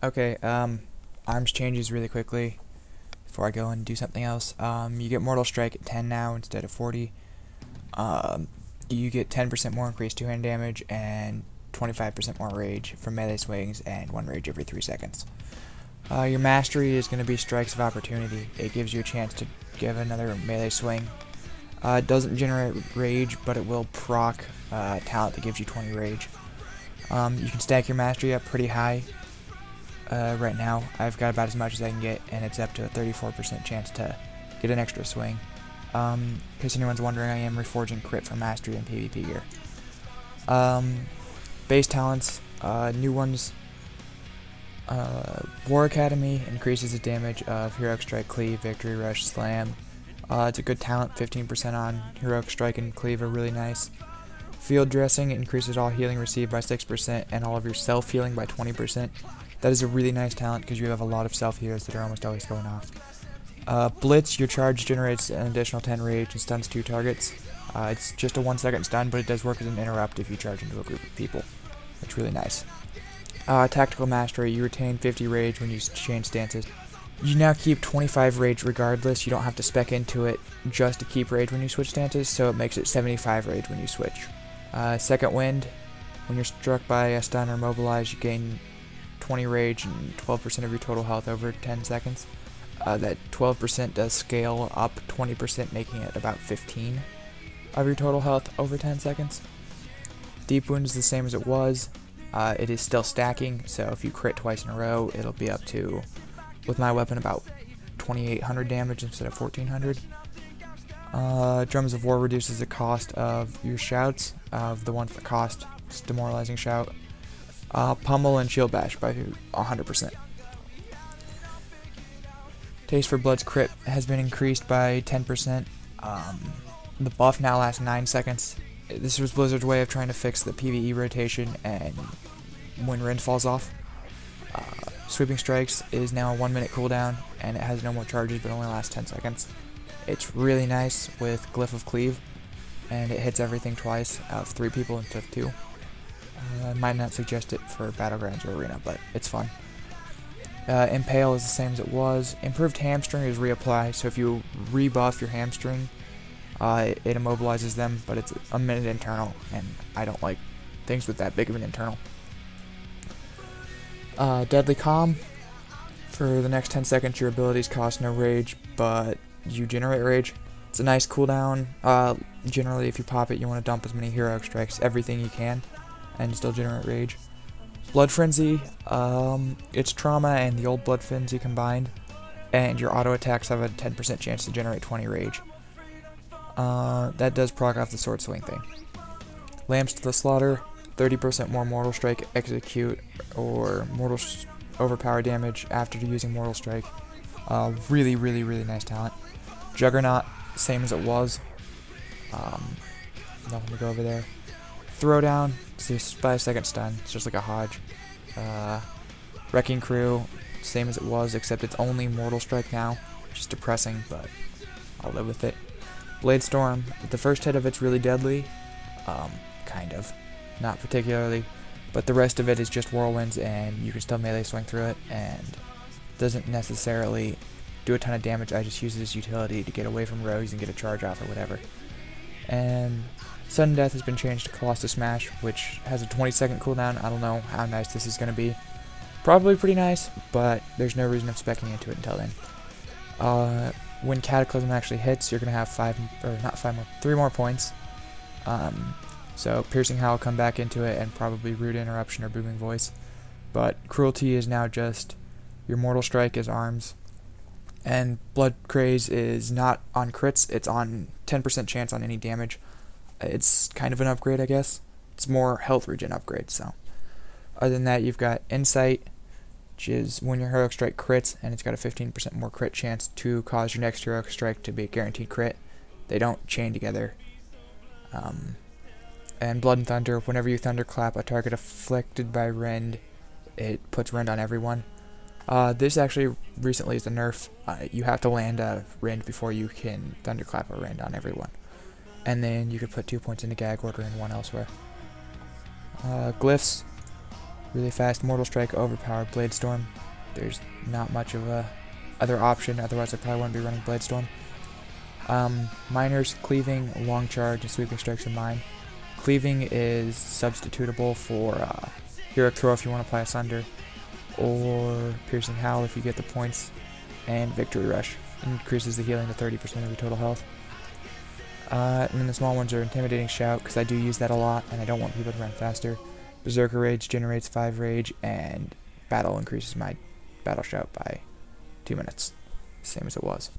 Okay, arms changes really quickly before I go and do something else. You get Mortal Strike at 10 now instead of 40. Um, you get 10% more increased two-hand damage and 25% more rage from melee swings and 1 rage every 3 seconds. Your mastery is going to be Strikes of Opportunity. It gives you a chance to give another melee swing. It doesn't generate rage, but it will proc talent that gives you 20 rage. You can stack your mastery up pretty high. Right now, I've got about as much as I can get, and it's up to a 34% chance to get an extra swing. In case anyone's wondering, I am reforging crit for mastery and PvP gear. Base talents, new ones. War Academy increases the damage of Heroic Strike, Cleave, Victory Rush, Slam. It's a good talent, 15% on Heroic Strike and Cleave are really nice. Field Dressing increases all healing received by 6% and all of your self-healing by 20%. That is a really nice talent because you have a lot of self-healers that are almost always going off. Blitz, your charge generates an additional 10 rage and stuns 2 targets. It's just a 1-second stun, but it does work as an interrupt if you charge into a group of people. It's really nice. Tactical Mastery, you retain 50 rage when you change stances. You now keep 25 rage regardless. You don't have to spec into it just to keep rage when you switch stances, so it makes it 75 rage when you switch. Second Wind, when you're struck by a stun or immobilized, you gain 20 rage and 12% of your total health over 10 seconds. That 12% does scale up 20%, making it about 15 of your total health over 10 seconds. Deep Wound is the same as it was. It is still stacking, so if you crit twice in a row, it'll be up to, with my weapon, about 2800 damage instead of 1400. Drums of War reduces the cost of your shouts, of the ones that cost Demoralizing Shout. Pummel and Shield Bash by 100%. Taste for Blood's crit has been increased by 10%. The buff now lasts 9 seconds. This was Blizzard's way of trying to fix the PvE rotation and when Rend falls off. Sweeping Strikes is now a 1-minute cooldown, and it has no more charges but only lasts 10 seconds. It's really nice with Glyph of Cleave, and it hits everything twice out of 3 people instead of 2. I might not suggest it for Battlegrounds or Arena, but it's fun. Impale is the same as it was. Improved Hamstring is reapply, so if you rebuff your hamstring, it immobilizes them, but it's a minute internal, and I don't like things with that big of an internal. Deadly Calm. For the next 10 seconds, your abilities cost no rage, but you generate rage. It's a nice cooldown. Generally, if you pop it, you want to dump as many Heroic Strikes, everything you can, and still generate rage. Blood Frenzy. It's Trauma and the old Blood Frenzy combined, and your auto attacks have a 10% chance to generate 20 rage. That does proc off the sword swing thing. Lambs to the Slaughter, 30% more Mortal Strike, Execute, or overpower damage after using Mortal Strike. Really nice talent. Juggernaut, same as it was. Nothing to go over there. Throwdown, it's just 5-second stun, it's just like a Hodge. Wrecking Crew, same as it was, except it's only Mortal Strike now, which is depressing, but I'll live with it. Blade Storm, the first hit of it's really deadly, kind of, not particularly, but the rest of it is just whirlwinds, and you can still melee swing through it, and doesn't necessarily do a ton of damage. I just use it as utility to get away from rogues and get a charge off or whatever. And Sudden Death has been changed to Colossus Smash, which has a 20-second cooldown. I don't know how nice this is going to be. Probably pretty nice, but there's no reason of speccing into it until then. When Cataclysm actually hits, you're going to have 3 more points. So Piercing Howl will come back into it, and probably Rude Interruption or Booming Voice. But Cruelty is now just your Mortal Strike is arms. And Blood Craze is not on crits, it's on 10% chance on any damage. It's kind of an upgrade, I guess. It's more health regen upgrade, so. Other than that, you've got Insight, which is when your Heroic Strike crits, and it's got a 15% more crit chance to cause your next Heroic Strike to be a guaranteed crit. They don't chain together. And Blood and Thunder, whenever you thunderclap a target afflicted by Rend, it puts Rend on everyone. This actually recently is a nerf. You have to land a Rend before you can thunderclap a Rend on everyone. And then you could put 2 points into gag order and 1 elsewhere. Glyphs. Really fast Mortal Strike, overpowered Blade Storm. There's not much of a other option, otherwise I probably wouldn't be running Blade Storm. Miners, Cleaving, Long Charge, and Sweeping Strikes are mine. Cleaving is substitutable for Heroic Throw if you want to play Asunder, or Piercing Howl if you get the points, and Victory Rush increases the healing to 30% of your total health. And then the small ones are Intimidating Shout, because I do use that a lot, and I don't want people to run faster. Berserker Rage generates 5 rage, and Battle increases my Battle Shout by 2 minutes, same as it was.